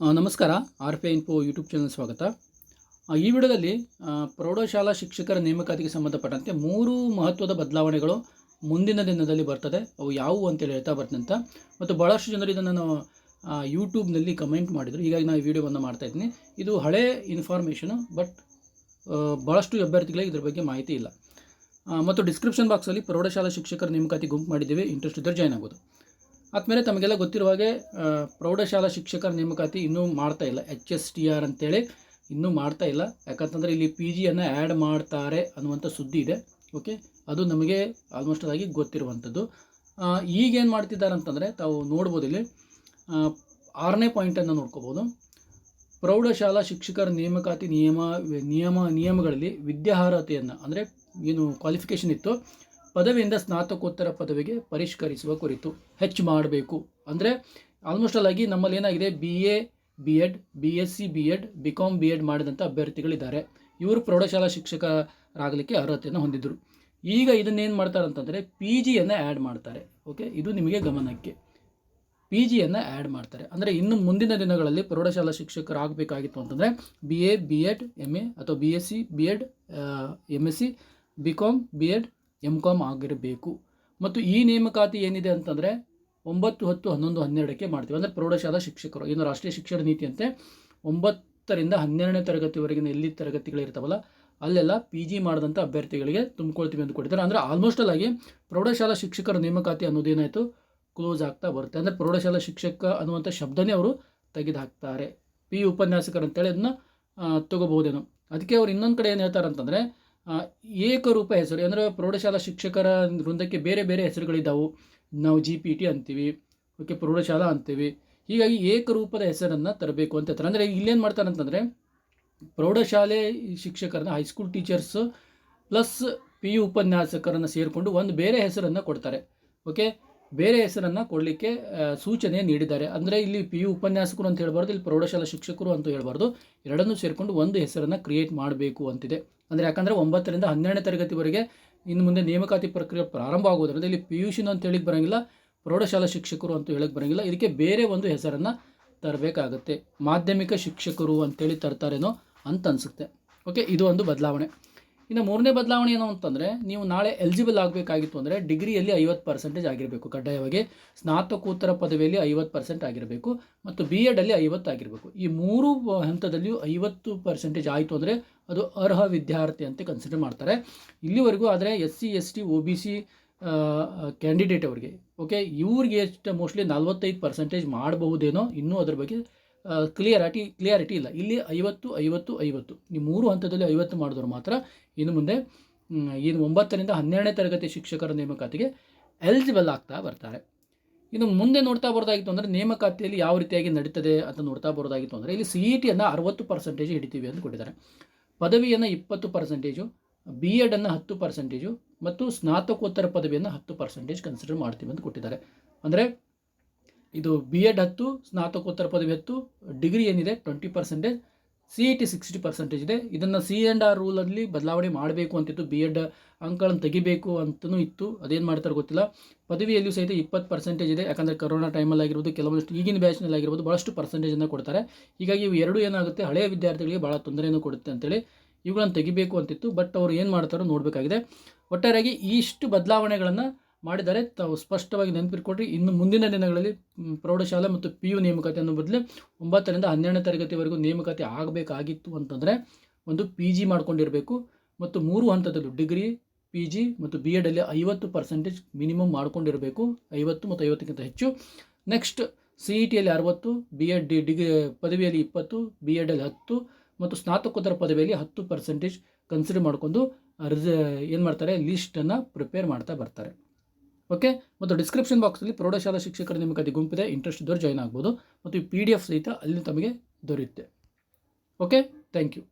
ನಮಸ್ಕಾರ. RPI info YouTube channel ಸ್ವಾಗತ. ಈ ವಿಡಿಯೋದಲ್ಲಿ ಪ್ರೌಢಶಾಲಾ ಶಿಕ್ಷಕರ ನೇಮಕಾತಿಗೆ ಸಂಬಂಧಪಟ್ಟಂತೆ 3 ಮಹತ್ವದ ಬದಲಾವಣೆಗಳು ಮುಂದಿನ ದಿನದಲ್ಲಿ ಬರ್ತದೆ. ಅವು ಯಾವುವು ಅಂತೇಳಿ ಹೇಳ್ತಾ ಬರ್ತೀನಿ ಮತ್ತು ಭಾಳಷ್ಟು ಜನರು ಇದನ್ನು ಯೂಟ್ಯೂಬ್ನಲ್ಲಿ ಕಮೆಂಟ್ ಮಾಡಿದರು. ಹೀಗಾಗಿ ನಾನು ಈ ವಿಡಿಯೋವನ್ನು ಮಾಡ್ತಾಯಿದ್ದೀನಿ. ಇದು ಹಳೆ ಇನ್ಫಾರ್ಮೇಷನು, ಬಟ್ ಭಾಳಷ್ಟು ಅಭ್ಯರ್ಥಿಗಳಿಗೆ ಇದ್ರ ಬಗ್ಗೆ ಮಾಹಿತಿ ಇಲ್ಲ. ಮತ್ತು ಡಿಸ್ಕ್ರಿಪ್ಷನ್ ಬಾಕ್ಸಲ್ಲಿ ಪ್ರೌಢಶಾಲಾ ಶಿಕ್ಷಕರ ನೇಮಕಾತಿ ಗುಂಪು ಮಾಡಿದ್ದೇವೆ. ಇಂಟ್ರೆಸ್ಟ್ ಇದ್ದರೆ ಜಾಯ್ನ್ ಆಗ್ಬೋದು. ಆದಮೇಲೆ ತಮಗೆಲ್ಲ ಗೊತ್ತಿರುವ ಹಾಗೆ ಪ್ರೌಢಶಾಲಾ ಶಿಕ್ಷಕರ ನೇಮಕಾತಿ ಇನ್ನೂ ಮಾಡ್ತಾ ಇಲ್ಲ. HSTR ಅಂತೇಳಿ ಇನ್ನೂ ಮಾಡ್ತಾ ಇಲ್ಲ. ಯಾಕಂತಂದರೆ ಇಲ್ಲಿ PG ಆ್ಯಡ್ ಮಾಡ್ತಾರೆ ಅನ್ನುವಂಥ ಸುದ್ದಿ ಇದೆ. ಓಕೆ, ಅದು ನಮಗೆ ಆಲ್ಮೋಸ್ಟ್ ಆಗಿ ಗೊತ್ತಿರುವಂಥದ್ದು. ಈಗೇನು ಮಾಡ್ತಿದ್ದಾರೆ ಅಂತಂದರೆ ತಾವು ನೋಡ್ಬೋದು. ಇಲ್ಲಿ 6ನೇ ಪಾಯಿಂಟನ್ನು ನೋಡ್ಕೋಬೋದು. ಪ್ರೌಢಶಾಲಾ ಶಿಕ್ಷಕರ ನೇಮಕಾತಿ ನಿಯಮಗಳಲ್ಲಿ ವಿದ್ಯಾರ್ಹತೆಯನ್ನು, ಅಂದರೆ ಏನು ಕ್ವಾಲಿಫಿಕೇಷನ್ ಇತ್ತು, ಪದವಿಯಿಂದ ಸ್ನಾತಕೋತ್ತರ ಪದವಿಗೆ ಪರಿಷ್ಕರಿಸುವ ಕುರಿತು ಹೆಚ್ಚು ಮಾಡಬೇಕು. ಅಂದರೆ ಆಲ್ಮೋಸ್ಟ್ ಆಗಿ ನಮ್ಮಲ್ಲಿ ಏನಾಗಿದೆ, BA B.Ed BSc B.Ed BCom B.Ed ಮಾಡಿದಂಥ ಅಭ್ಯರ್ಥಿಗಳಿದ್ದಾರೆ. ಇವರು ಪ್ರೌಢಶಾಲಾ ಶಿಕ್ಷಕರಾಗಲಿಕ್ಕೆ ಅರ್ಹತೆಯನ್ನು ಹೊಂದಿದ್ದರು. ಈಗ ಇದನ್ನೇನು ಮಾಡ್ತಾರೆ ಅಂತಂದರೆ PG ಆ್ಯಡ್ ಮಾಡ್ತಾರೆ. ಓಕೆ, ಇದು ನಿಮಗೆ ಗಮನಕ್ಕೆ. PG ಆ್ಯಡ್ ಮಾಡ್ತಾರೆ. ಅಂದರೆ ಇನ್ನು ಮುಂದಿನ ದಿನಗಳಲ್ಲಿ ಪ್ರೌಢಶಾಲಾ ಶಿಕ್ಷಕರಾಗಬೇಕಾಗಿತ್ತು ಅಂತಂದರೆ BA B.Ed MA ಅಥವಾ BSc B.Ed MSc BCom B.Ed MCom ಆಗಿರಬೇಕು. ಮತ್ತು ಈ ನೇಮಕಾತಿ ಏನಿದೆ ಅಂತಂದರೆ 9, 10, 11, 12ಕ್ಕೆ ಮಾಡ್ತೀವಿ. ಅಂದರೆ ಪ್ರೌಢಶಾಲಾ ಶಿಕ್ಷಕರು ಏನು ರಾಷ್ಟ್ರೀಯ ಶಿಕ್ಷಣ ನೀತಿಯಂತೆ 9ರಿಂದ 12ನೇ ತರಗತಿವರೆಗಿನ ಎಲ್ಲಿ ತರಗತಿಗಳಿರ್ತಾವಲ್ಲ ಅಲ್ಲೆಲ್ಲ PG ಮಾಡಿದಂಥ ಅಭ್ಯರ್ಥಿಗಳಿಗೆ ತುಂಬಿಕೊಳ್ತೀವಿ ಅಂತ ಕೊಟ್ಟಿದ್ದಾರೆ. ಅಂದರೆ ಆಲ್ಮೋಸ್ಟ್ ಆಗಿ ಪ್ರೌಢಶಾಲಾ ಶಿಕ್ಷಕರ ನೇಮಕಾತಿ ಅನ್ನೋದೇನಾಯಿತು, ಕ್ಲೋಸ್ ಆಗ್ತಾ ಬರುತ್ತೆ. ಅಂದರೆ ಪ್ರೌಢಶಾಲಾ ಶಿಕ್ಷಕ ಅನ್ನುವಂಥ ಶಬ್ದನೇ ಅವರು ತೆಗೆದು ಹಾಕ್ತಾರೆ. PU ಉಪನ್ಯಾಸಕರು ಅಂತೇಳಿ ಅದನ್ನ ತೊಗೋಬೋದೇನೋ. ಅದಕ್ಕೆ ಅವ್ರು ಇನ್ನೊಂದು ಕಡೆ ಏನು ಹೇಳ್ತಾರೆ ಅಂತಂದರೆ ಏಕರೂಪ ಹೆಸರು, ಅಂದರೆ ಪ್ರೌಢಶಾಲಾ ಶಿಕ್ಷಕರ ವೃಂದಕ್ಕೆ ಬೇರೆ ಬೇರೆ ಹೆಸರುಗಳಿದ್ದಾವೆ. ನಾವು GPT ಅಂತೀವಿ, ಓಕೆ, ಪ್ರೌಢಶಾಲಾ ಅಂತೀವಿ. ಹೀಗಾಗಿ ಏಕರೂಪದ ಹೆಸರನ್ನು ತರಬೇಕು ಅಂತ ಹೇಳ್ತಾರೆ. ಅಂದರೆ ಇಲ್ಲೇನು ಮಾಡ್ತಾರೆ ಅಂತಂದರೆ ಪ್ರೌಢಶಾಲೆ ಶಿಕ್ಷಕರನ್ನ ಹೈಸ್ಕೂಲ್ ಟೀಚರ್ಸ್ ಪ್ಲಸ್ PU ಉಪನ್ಯಾಸಕರನ್ನು ಸೇರಿಕೊಂಡು ಒಂದು ಬೇರೆ ಹೆಸರನ್ನು ಕೊಡ್ತಾರೆ. ಓಕೆ, ಬೇರೆ ಹೆಸರನ್ನು ಕೊಡಲಿಕ್ಕೆ ಸೂಚನೆ ನೀಡಿದ್ದಾರೆ. ಅಂದರೆ ಇಲ್ಲಿ PU ಉಪನ್ಯಾಸಕರು ಅಂತ ಹೇಳ್ಬಾರ್ದು, ಇಲ್ಲಿ ಪ್ರೌಢಶಾಲಾ ಶಿಕ್ಷಕರು ಅಂತ ಹೇಳ್ಬಾರ್ದು, ಎರಡನ್ನೂ ಸೇರಿಕೊಂಡು ಒಂದು ಹೆಸರನ್ನು ಕ್ರಿಯೇಟ್ ಮಾಡಬೇಕು ಅಂತಿದೆ. ಅಂದರೆ ಯಾಕಂದರೆ 9ರಿಂದ 12ನೇ ತರಗತಿವರೆಗೆ ಇನ್ನು ಮುಂದೆ ನೇಮಕಾತಿ ಪ್ರಕ್ರಿಯೆ ಪ್ರಾರಂಭ ಆಗೋದ್ರಿಂದ ಇಲ್ಲಿ PUC ಅಂತ ಹೇಳಿಕ್ಕೆ ಬರೋಂಗಿಲ್ಲ, ಪ್ರೌಢಶಾಲಾ ಶಿಕ್ಷಕರು ಅಂತ ಹೇಳಕ್ಕೆ ಬರೋಂಗಿಲ್ಲ. ಇದಕ್ಕೆ ಬೇರೆ ಒಂದು ಹೆಸರನ್ನು ತರಬೇಕಾಗುತ್ತೆ. ಮಾಧ್ಯಮಿಕ ಶಿಕ್ಷಕರು ಅಂತೇಳಿ ತರ್ತಾರೇನೋ ಅಂತ ಅನಿಸುತ್ತೆ. ಓಕೆ, ಇದು ಒಂದು ಬದಲಾವಣೆ. ಇನ್ನು 3ನೇ ಬದಲಾವಣೆ ಏನು ಅಂತಂದರೆ, ನೀವು ನಾಳೆ ಎಲಿಜಿಬಲ್ ಆಗಬೇಕಾಗಿತ್ತು ಅಂದರೆ ಡಿಗ್ರಿಯಲ್ಲಿ 50% ಆಗಿರಬೇಕು ಕಡ್ಡಾಯವಾಗಿ, ಸ್ನಾತಕೋತ್ತರ ಪದವಿಯಲ್ಲಿ 50% ಆಗಿರಬೇಕು ಮತ್ತು B.Ed ಅಲ್ಲಿ 50 ಆಗಿರಬೇಕು. ಈ 3 ಹಂತದಲ್ಲಿಯೂ 50% ಆಯಿತು ಅಂದರೆ ಅದು ಅರ್ಹ ವಿದ್ಯಾರ್ಥಿ ಅಂತ ಕನ್ಸಿಡರ್ ಮಾಡ್ತಾರೆ ಇಲ್ಲಿವರೆಗೂ. ಆದರೆ SC ST OBC ಕ್ಯಾಂಡಿಡೇಟ್ ಅವರಿಗೆ, ಓಕೆ, ಇವ್ರಿಗೆ ಎಷ್ಟು ಮೋಸ್ಟ್ಲಿ 45% ಮಾಡಬಹುದೇನೋ, ಇನ್ನೂ ಅದ್ರ ಬಗ್ಗೆ ಕ್ಲಿಯಾರಿಟಿ ಇಲ್ಲ. ಇಲ್ಲಿ 50 50 50 ಈ 3 ಹಂತದಲ್ಲಿ 50 ಮಾಡಿದವರು ಮಾತ್ರ ಇನ್ನು ಮುಂದೆ ಏನು 9ರಿಂದ 12ನೇ ತರಗತಿ ಶಿಕ್ಷಕರ ನೇಮಕಾತಿಗೆ ಎಲಿಜಿಬಲ್ ಆಗ್ತಾ ಬರ್ತಾರೆ. ಇನ್ನು ಮುಂದೆ ನೋಡ್ತಾ ಬರೋದಾಗಿತ್ತು ಅಂದರೆ ನೇಮಕಾತಿಯಲ್ಲಿ ಯಾವ ರೀತಿಯಾಗಿ ನಡೀತದೆ ಅಂತ ನೋಡ್ತಾ ಬರೋದಾಗಿತ್ತು ಅಂದರೆ ಇಲ್ಲಿ CET 60% ಹಿಡಿತೀವಿ ಅಂತ ಕೊಟ್ಟಿದ್ದಾರೆ. ಪದವಿಯನ್ನು 20%, B.Ed 10% ಮತ್ತು ಸ್ನಾತಕೋತ್ತರ ಪದವಿಯನ್ನು 10% ಕನ್ಸಿಡರ್ ಮಾಡ್ತೀವಿ ಅಂತ ಕೊಟ್ಟಿದ್ದಾರೆ. ಅಂದರೆ ಇದು B.Ed 10, ಸ್ನಾತಕೋತ್ತರ ಪದವಿ 10, ಡಿಗ್ರಿ ಏನಿದೆ 20%, CET 60% ಇದೆ. ಇದನ್ನು C&R ರೂಲಲ್ಲಿ ಬದಲಾವಣೆ ಮಾಡಬೇಕು ಅಂತಿತ್ತು. B.Ed ಅಂಕಗಳನ್ನು ತೆಗಿಬೇಕು ಅಂತಲೂ ಇತ್ತು. ಅದೇನು ಮಾಡ್ತಾರೆ ಗೊತ್ತಿಲ್ಲ. ಪದವಿಯಲ್ಲಿಯೂ ಸಹಿತ 20% ಇದೆ. ಯಾಕಂದರೆ ಕೊರೋನಾ ಟೈಮಲ್ಲಿ ಆಗಿರ್ಬೋದು, ಕೆಲವೊಂದಿಷ್ಟು ಈಗಿನ ಬ್ಯಾಚ್ನಲ್ಲಿ ಆಗಿರ್ಬೋದು ಭಾಳಷ್ಟು ಪರ್ಸೆಂಟೇಜನ್ನು ಕೊಡ್ತಾರೆ. ಹೀಗಾಗಿ ಇವು ಎರಡೂ ಏನಾಗುತ್ತೆ, ಹಳೆಯ ವಿದ್ಯಾರ್ಥಿಗಳಿಗೆ ಭಾಳ ತೊಂದರೆಯನ್ನು ಕೊಡುತ್ತೆ ಅಂತೇಳಿ ಇವುಗಳನ್ನು ತೆಗಿಬೇಕು ಅಂತಿತ್ತು. ಬಟ್ ಅವರು ಏನು ಮಾಡ್ತಾರೋ ನೋಡಬೇಕಾಗಿದೆ. ಒಟ್ಟಾರೆಯಾಗಿ ಇಷ್ಟು ಬದಲಾವಣೆಗಳನ್ನು ಮಾಡಿದ್ದಾರೆ. ತಾವು ಸ್ಪಷ್ಟವಾಗಿ ನೆನಪಿಟ್ಕೊಡ್ರಿ. ಇನ್ನು ಮುಂದಿನ ದಿನಗಳಲ್ಲಿ ಪ್ರೌಢಶಾಲೆ ಮತ್ತು PU ನೇಮಕಾತಿ ಅನ್ನೋ ಬದಲು 9ರಿಂದ 12ನೇ ತರಗತಿವರೆಗೂ ನೇಮಕಾತಿ ಆಗಬೇಕಾಗಿತ್ತು ಅಂತಂದರೆ ಒಂದು PG ಮಾಡ್ಕೊಂಡಿರಬೇಕು ಮತ್ತು 3 ಹಂತದಲ್ಲೂ ಡಿಗ್ರಿ, PG ಮತ್ತು B.Ed ಅಲ್ಲಿ 50% ಮಿನಿಮಮ್ ಮಾಡ್ಕೊಂಡಿರಬೇಕು. 50 ಮತ್ತು 50ಕ್ಕಿಂತ ಹೆಚ್ಚು. ನೆಕ್ಸ್ಟ್ CET ಅಲ್ಲಿ 60, B.Ed ಡಿಗ್ರಿ ಪದವಿಯಲ್ಲಿ 20, B.Ed ಅಲ್ಲಿ 10 ಮತ್ತು ಸ್ನಾತಕೋತ್ತರ ಪದವಿಯಲ್ಲಿ 10% ಕನ್ಸಿಡರ್ ಮಾಡಿಕೊಂಡು ಏನು ಮಾಡ್ತಾರೆ, ಲಿಸ್ಟನ್ನು ಪ್ರಿಪೇರ್ ಮಾಡ್ತಾ ಬರ್ತಾರೆ. ಓಕೆ, ಮತ್ತು ಡಿಸ್ಕ್ರಿಪ್ಷನ್ ಬಾಕ್ಸಲ್ಲಿ ಪ್ರೌಢಶಾಲಾ ಶಿಕ್ಷಕರ ನೇಮಕಾತಿ ಗುಂಪಿದೆ. ಇಂಟ್ರೆಸ್ಟ್ ಇದ್ದವರು ಜಾಯ್ನ್ ಆಗ್ಬೋದು ಮತ್ತು ಈ PDF ಸಹಿತ ಅಲ್ಲಿ ತಮಗೆ ದೊರೆಯುತ್ತೆ. Okay, thank you.